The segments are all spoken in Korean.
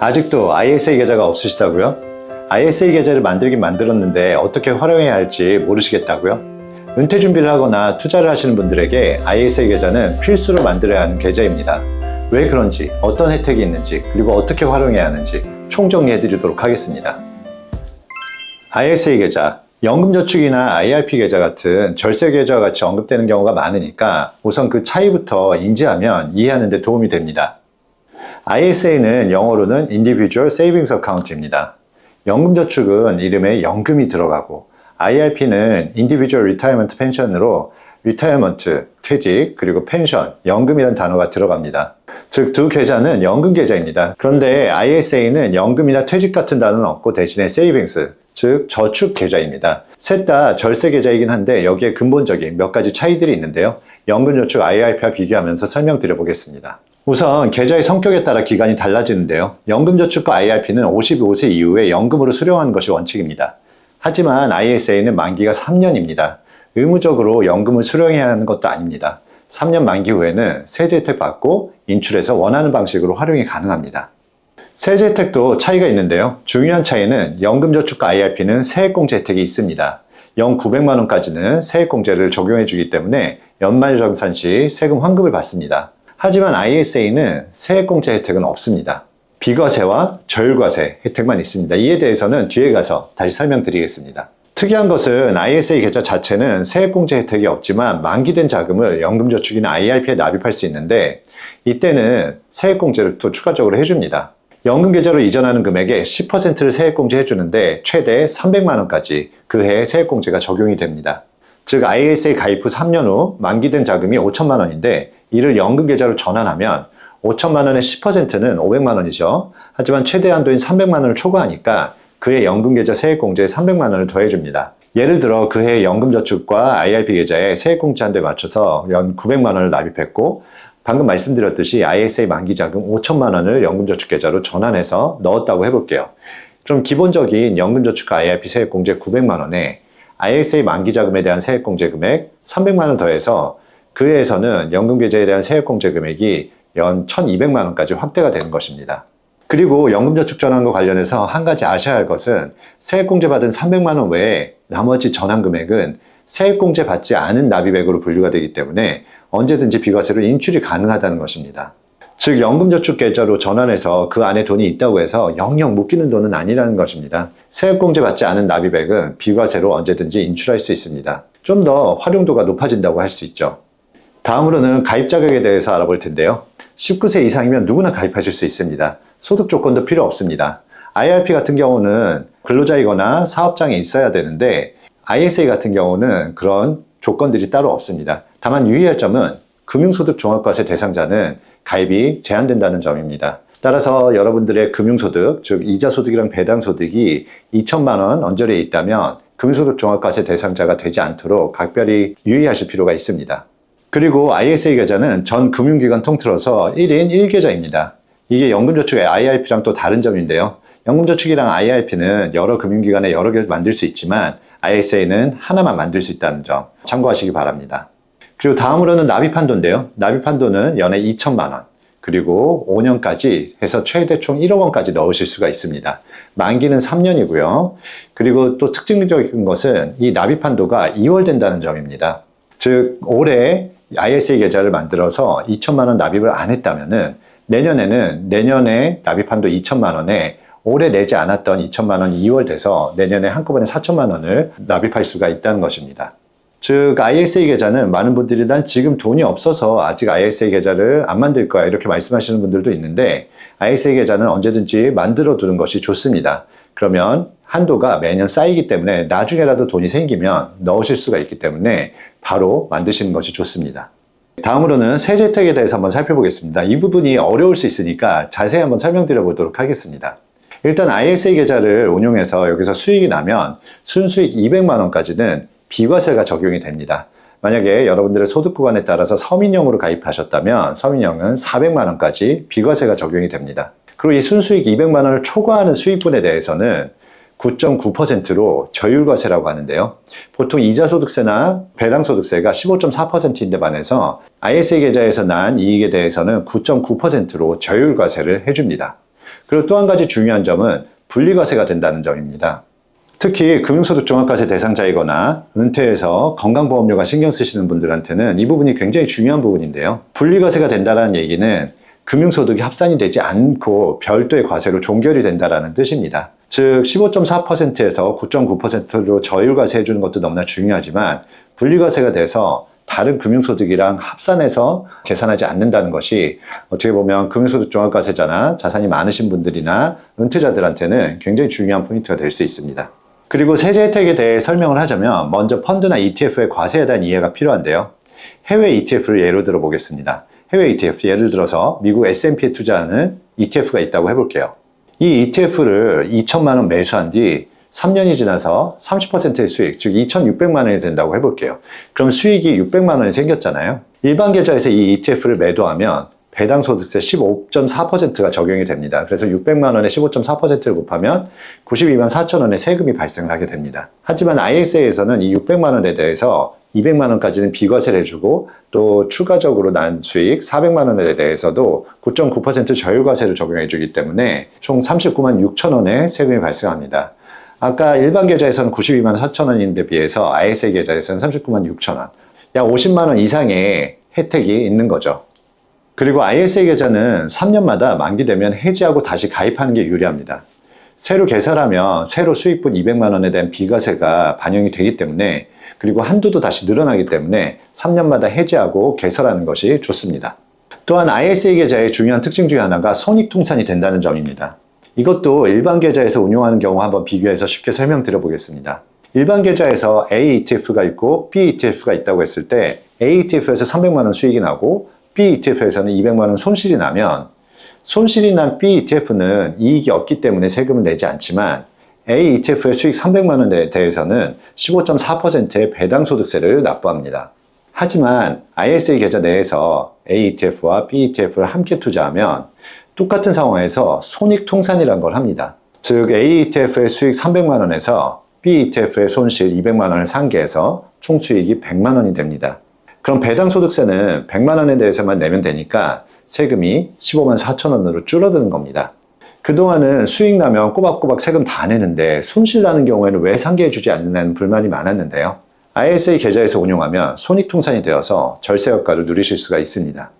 아직도 ISA 계좌가 없으시다고요? ISA 계좌를 만들긴 만들었는데 어떻게 활용해야 할지 모르시겠다고요? 은퇴 준비를 하거나 투자를 하시는 분들에게 ISA 계좌는 필수로 만들어야 하는 계좌입니다. 왜 그런지, 어떤 혜택이 있는지, 그리고 어떻게 활용해야 하는지 총정리해 드리도록 하겠습니다. ISA 계좌, 연금저축이나 IRP 계좌 같은 절세 계좌와 같이 언급되는 경우가 많으니까 우선 그 차이부터 인지하면 이해하는 데 도움이 됩니다. ISA는 영어로는 Individual Savings Account입니다. 연금저축은 이름에 연금이 들어가고 IRP는 Individual Retirement Pension으로 Retirement, 퇴직, 그리고 펜션, 연금이라는 단어가 들어갑니다. 즉 두 계좌는 연금 계좌입니다. 그런데 ISA는 연금이나 퇴직 같은 단어는 없고 대신에 Savings, 즉 저축 계좌입니다. 셋 다 절세 계좌이긴 한데 여기에 근본적인 몇 가지 차이들이 있는데요. 연금저축 IRP와 비교하면서 설명드려 보겠습니다. 우선 계좌의 성격에 따라 기간이 달라지는데요. 연금저축과 IRP는 55세 이후에 연금으로 수령하는 것이 원칙입니다. 하지만 ISA는 만기가 3년입니다. 의무적으로 연금을 수령해야 하는 것도 아닙니다. 3년 만기 후에는 세제 혜택 받고 인출해서 원하는 방식으로 활용이 가능합니다. 세제 혜택도 차이가 있는데요. 중요한 차이는 연금저축과 IRP는 세액공제 혜택이 있습니다. 연 900만 원까지는 세액공제를 적용해 주기 때문에 연말정산 시 세금 환급을 받습니다. 하지만 ISA는 세액공제 혜택은 없습니다. 비과세와 저율과세 혜택만 있습니다. 이에 대해서는 뒤에 가서 다시 설명드리겠습니다. 특이한 것은 ISA 계좌 자체는 세액공제 혜택이 없지만 만기된 자금을 연금저축이나 IRP에 납입할 수 있는데 이때는 세액공제를 또 추가적으로 해줍니다. 연금계좌로 이전하는 금액의 10%를 세액공제 해주는데 최대 300만 원까지 그 해에 세액공제가 적용이 됩니다. 즉 ISA 가입 후 3년 후 만기된 자금이 5천만 원인데 이를 연금계좌로 전환하면 5천만 원의 10%는 500만 원이죠. 하지만 최대 한도인 300만 원을 초과하니까 그해 연금계좌 세액공제에 300만 원을 더해줍니다. 예를 들어 그해 연금저축과 IRP 계좌에 세액공제 한도에 맞춰서 연 900만 원을 납입했고 방금 말씀드렸듯이 ISA 만기 자금 5천만 원을 연금저축 계좌로 전환해서 넣었다고 해볼게요. 그럼 기본적인 연금저축과 IRP 세액공제 900만 원에 ISA 만기 자금에 대한 세액공제 금액 300만 원 더해서 그 해에서는 연금계좌에 대한 세액공제 금액이 연 1200만 원까지 확대가 되는 것입니다. 그리고 연금저축 전환과 관련해서 한 가지 아셔야 할 것은 세액공제 받은 300만 원 외에 나머지 전환 금액은 세액공제 받지 않은 납입액으로 분류가 되기 때문에 언제든지 비과세로 인출이 가능하다는 것입니다. 즉 연금저축 계좌로 전환해서 그 안에 돈이 있다고 해서 영영 묶이는 돈은 아니라는 것입니다. 세액공제 받지 않은 납입액은 비과세로 언제든지 인출할 수 있습니다. 좀 더 활용도가 높아진다고 할 수 있죠. 다음으로는 가입 자격에 대해서 알아볼 텐데요. 19세 이상이면 누구나 가입하실 수 있습니다. 소득 조건도 필요 없습니다. IRP 같은 경우는 근로자이거나 사업장에 있어야 되는데 ISA 같은 경우는 그런 조건들이 따로 없습니다. 다만 유의할 점은 금융소득 종합과세 대상자는 가입이 제한된다는 점입니다. 따라서 여러분들의 금융소득, 즉 이자소득이랑 배당소득이 2천만 원 언저리에 있다면 금융소득 종합과세 대상자가 되지 않도록 각별히 유의하실 필요가 있습니다. 그리고 ISA 계좌는 전 금융기관 통틀어서 1인 1계좌입니다. 이게 연금저축의 IRP랑 또 다른 점인데요. 연금저축이랑 IRP는 여러 금융기관에 여러 개를 만들 수 있지만 ISA는 하나만 만들 수 있다는 점 참고하시기 바랍니다. 그리고 다음으로는 납입한도인데요. 납입한도는 연에 2천만 원, 그리고 5년까지 해서 최대 총 1억 원까지 넣으실 수가 있습니다. 만기는 3년이고요. 그리고 또 특징적인 것은 이 납입한도가 2월된다는 점입니다. 즉 올해 ISA 계좌를 만들어서 2천만 원 납입을 안 했다면은 내년에 납입한도 2천만 원에 올해 내지 않았던 2천만 원이 2월 돼서 내년에 한꺼번에 4천만 원을 납입할 수가 있다는 것입니다. 즉 ISA 계좌는 많은 분들이 난 지금 돈이 없어서 아직 ISA 계좌를 안 만들 거야 이렇게 말씀하시는 분들도 있는데 ISA 계좌는 언제든지 만들어 두는 것이 좋습니다. 그러면 한도가 매년 쌓이기 때문에 나중에라도 돈이 생기면 넣으실 수가 있기 때문에 바로 만드시는 것이 좋습니다. 다음으로는 세제 혜택에 대해서 한번 살펴보겠습니다. 이 부분이 어려울 수 있으니까 자세히 한번 설명드려 보도록 하겠습니다. 일단 ISA 계좌를 운용해서 여기서 수익이 나면 순수익 200만 원까지는 비과세가 적용이 됩니다. 만약에 여러분들의 소득 구간에 따라서 서민형으로 가입하셨다면 서민형은 400만 원까지 비과세가 적용이 됩니다. 그리고 이 순수익 200만 원을 초과하는 수익분에 대해서는 9.9%로 저율과세라고 하는데요. 보통 이자소득세나 배당소득세가 15.4%인데 반해서 ISA 계좌에서 난 이익에 대해서는 9.9%로 저율과세를 해줍니다. 그리고 또 한 가지 중요한 점은 분리과세가 된다는 점입니다. 특히 금융소득 종합과세 대상자이거나 은퇴해서 건강보험료가 신경 쓰시는 분들한테는 이 부분이 굉장히 중요한 부분인데요. 분리과세가 된다는 얘기는 금융소득이 합산이 되지 않고 별도의 과세로 종결이 된다는 뜻입니다. 즉 15.4%에서 9.9%로 저율과세 해주는 것도 너무나 중요하지만 분리과세가 돼서 다른 금융소득이랑 합산해서 계산하지 않는다는 것이 어떻게 보면 금융소득 종합과세자나 자산이 많으신 분들이나 은퇴자들한테는 굉장히 중요한 포인트가 될 수 있습니다. 그리고 세제 혜택에 대해 설명을 하자면 먼저 펀드나 ETF의 과세에 대한 이해가 필요한데요. 해외 ETF를 예로 들어 보겠습니다. 해외 ETF, 예를 들어서 미국 S&P에 투자하는 ETF가 있다고 해볼게요. 이 ETF를 2천만 원 매수한 뒤 3년이 지나서 30%의 수익, 즉 2,600만 원이 된다고 해볼게요. 그럼 수익이 600만 원이 생겼잖아요. 일반 계좌에서 이 ETF를 매도하면 배당 소득세 15.4%가 적용이 됩니다. 그래서 600만 원에 15.4%를 곱하면 92만 4천 원의 세금이 발생하게 됩니다. 하지만 ISA에서는 이 600만 원에 대해서 200만 원까지는 비과세를 해주고 또 추가적으로 난 수익 400만 원에 대해서도 9.9% 저율과세를 적용해 주기 때문에 총 39만 6천 원의 세금이 발생합니다. 아까 일반 계좌에서는 92만 4천 원인데 비해서 ISA 계좌에서는 39만 6천 원, 약 50만 원 이상의 혜택이 있는 거죠. 그리고 ISA 계좌는 3년마다 만기되면 해지하고 다시 가입하는 게 유리합니다. 새로 개설하면 새로 수익분 200만 원에 대한 비과세가 반영이 되기 때문에 그리고 한도도 다시 늘어나기 때문에 3년마다 해지하고 개설하는 것이 좋습니다. 또한 ISA 계좌의 중요한 특징 중에 하나가 손익통산이 된다는 점입니다. 이것도 일반 계좌에서 운용하는 경우 한번 비교해서 쉽게 설명드려 보겠습니다. 일반 계좌에서 A ETF가 있고 B ETF가 있다고 했을 때 A ETF에서 300만 원 수익이 나고 B ETF에서는 200만 원 손실이 나면 손실이 난 B ETF는 이익이 없기 때문에 세금을 내지 않지만 A ETF의 수익 300만 원에 대해서는 15.4%의 배당소득세를 납부합니다. 하지만 ISA 계좌 내에서 A ETF와 B ETF를 함께 투자하면 똑같은 상황에서 손익통산이라는 걸 합니다. 즉 A ETF의 수익 300만 원에서 B ETF의 손실 200만 원을 상계해서 총 수익이 100만 원이 됩니다. 그럼 배당소득세는 100만 원에 대해서만 내면 되니까 세금이 15만 4천 원으로 줄어드는 겁니다. 그동안은 수익 나면 꼬박꼬박 세금 다 내는데 손실 나는 경우에는 왜 상계해주지 않는다는 불만이 많았는데요. ISA 계좌에서 운용하면 손익통산이 되어서 절세 효과를 누리실 수가 있습니다.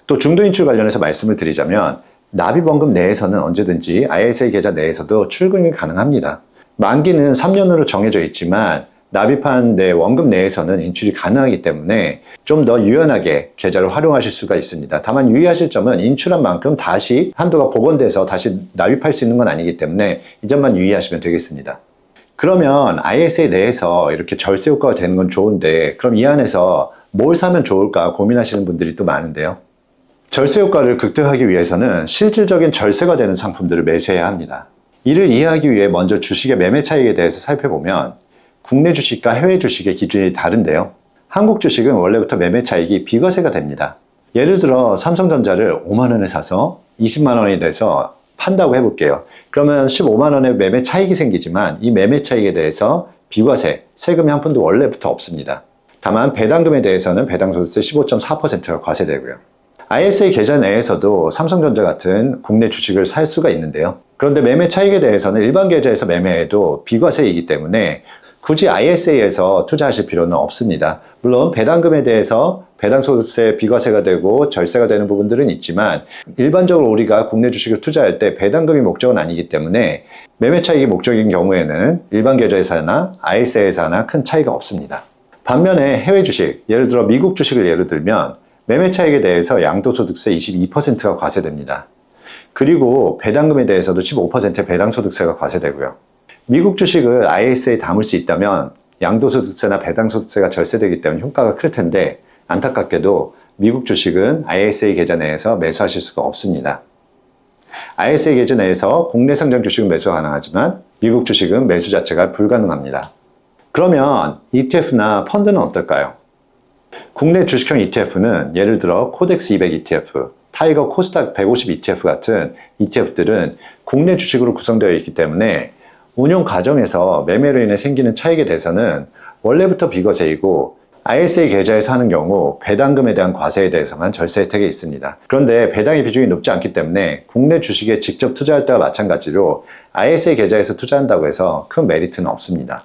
또 중도인출 관련해서 말씀을 드리자면 납입원금 내에서는 언제든지 ISA 계좌 내에서도 출금이 가능합니다. 만기는 3년으로 정해져 있지만 납입한 내 원금 내에서는 인출이 가능하기 때문에 좀 더 유연하게 계좌를 활용하실 수가 있습니다. 다만 유의하실 점은 인출한 만큼 다시 한도가 복원돼서 다시 납입할 수 있는 건 아니기 때문에 이 점만 유의하시면 되겠습니다. 그러면 ISA 내에서 이렇게 절세 효과가 되는 건 좋은데 그럼 이 안에서 뭘 사면 좋을까 고민하시는 분들이 또 많은데요. 절세 효과를 극대화하기 위해서는 실질적인 절세가 되는 상품들을 매수해야 합니다. 이를 이해하기 위해 먼저 주식의 매매 차익에 대해서 살펴보면 국내 주식과 해외 주식의 기준이 다른데요. 한국 주식은 원래부터 매매 차익이 비과세가 됩니다. 예를 들어 삼성전자를 5만 원에 사서 20만 원이 돼서 판다고 해볼게요. 그러면 15만 원의 매매 차익이 생기지만 이 매매 차익에 대해서 비과세, 세금이 한 푼도 원래부터 없습니다. 다만 배당금에 대해서는 배당소득세 15.4%가 과세되고요. ISA 계좌 내에서도 삼성전자 같은 국내 주식을 살 수가 있는데요. 그런데 매매 차익에 대해서는 일반 계좌에서 매매해도 비과세이기 때문에 굳이 ISA에서 투자하실 필요는 없습니다. 물론 배당금에 대해서 배당소득세 비과세가 되고 절세가 되는 부분들은 있지만 일반적으로 우리가 국내 주식을 투자할 때 배당금이 목적은 아니기 때문에 매매 차익이 목적인 경우에는 일반 계좌에서나 ISA에서나 큰 차이가 없습니다. 반면에 해외 주식, 예를 들어 미국 주식을 예로 들면 매매 차익에 대해서 양도소득세 22%가 과세됩니다. 그리고 배당금에 대해서도 15%의 배당소득세가 과세되고요. 미국 주식을 ISA에 담을 수 있다면 양도소득세나 배당소득세가 절세되기 때문에 효과가 클 텐데 안타깝게도 미국 주식은 ISA 계좌 내에서 매수하실 수가 없습니다. ISA 계좌 내에서 국내 상장 주식은 매수가 가능하지만 미국 주식은 매수 자체가 불가능합니다. 그러면 ETF나 펀드는 어떨까요? 국내 주식형 ETF는 예를 들어 코덱스 200 ETF, 타이거 코스닥 150 ETF 같은 ETF들은 국내 주식으로 구성되어 있기 때문에 운용 과정에서 매매로 인해 생기는 차익에 대해서는 원래부터 비과세이고 ISA 계좌에서 하는 경우 배당금에 대한 과세에 대해서만 절세 혜택이 있습니다. 그런데 배당의 비중이 높지 않기 때문에 국내 주식에 직접 투자할 때와 마찬가지로 ISA 계좌에서 투자한다고 해서 큰 메리트는 없습니다.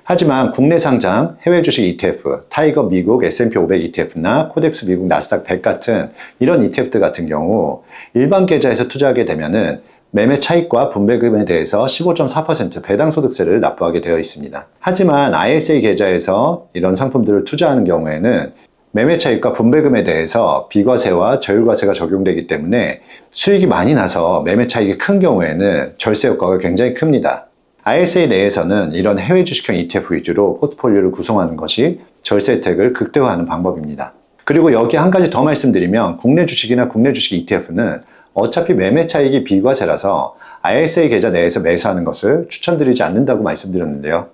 하지만 국내 상장 해외 주식 ETF, 타이거 미국 S&P 500 ETF나 코덱스 미국 나스닥 100 같은 이런 ETF들 같은 경우 일반 계좌에서 투자하게 되면은 매매 차익과 분배금에 대해서 15.4% 배당소득세를 납부하게 되어 있습니다. 하지만 ISA 계좌에서 이런 상품들을 투자하는 경우에는 매매 차익과 분배금에 대해서 비과세와 저율과세가 적용되기 때문에 수익이 많이 나서 매매 차익이 큰 경우에는 절세 효과가 굉장히 큽니다. ISA 내에서는 이런 해외 주식형 ETF 위주로 포트폴리오를 구성하는 것이 절세 혜택을 극대화하는 방법입니다. 그리고 여기 한 가지 더 말씀드리면 국내 주식이나 국내 주식 ETF는 어차피 매매 차익이 비과세라서 ISA 계좌 내에서 매수하는 것을 추천드리지 않는다고 말씀드렸는데요.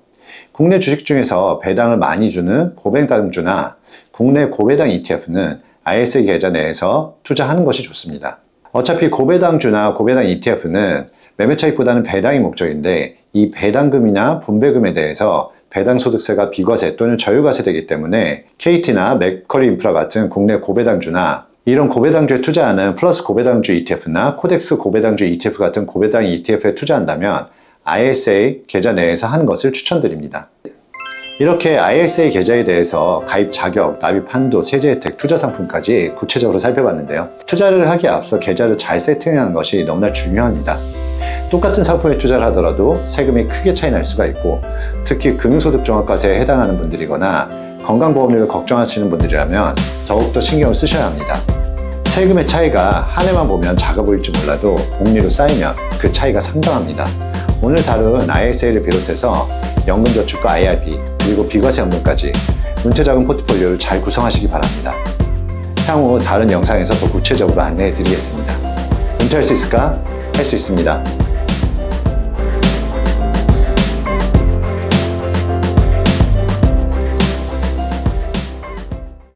국내 주식 중에서 배당을 많이 주는 고배당주나 국내 고배당 ETF는 ISA 계좌 내에서 투자하는 것이 좋습니다. 어차피 고배당주나 고배당 ETF는 매매 차익보다는 배당이 목적인데 이 배당금이나 분배금에 대해서 배당소득세가 비과세 또는 저율과세 되기 때문에 KT나 맥커리 인프라 같은 국내 고배당주나 이런 고배당주에 투자하는 플러스 고배당주 ETF나 코덱스 고배당주 ETF 같은 고배당 ETF에 투자한다면 ISA 계좌 내에서 하는 것을 추천드립니다. 이렇게 ISA 계좌에 대해서 가입 자격, 납입 한도, 세제 혜택, 투자 상품까지 구체적으로 살펴봤는데요. 투자를 하기에 앞서 계좌를 잘 세팅하는 것이 너무나 중요합니다. 똑같은 상품에 투자를 하더라도 세금이 크게 차이 날 수가 있고 특히 금융소득종합과세에 해당하는 분들이거나 건강보험료를 걱정하시는 분들이라면 더욱더 신경을 쓰셔야 합니다. 세금의 차이가 한 해만 보면 작아 보일지 몰라도 복리로 쌓이면 그 차이가 상당합니다. 오늘 다룬 ISA를 비롯해서 연금저축과 IRP 그리고 비과세 연금까지 은퇴자금 포트폴리오를 잘 구성하시기 바랍니다. 향후 다른 영상에서 더 구체적으로 안내해 드리겠습니다. 은퇴할 수 있을까? 할 수 있습니다.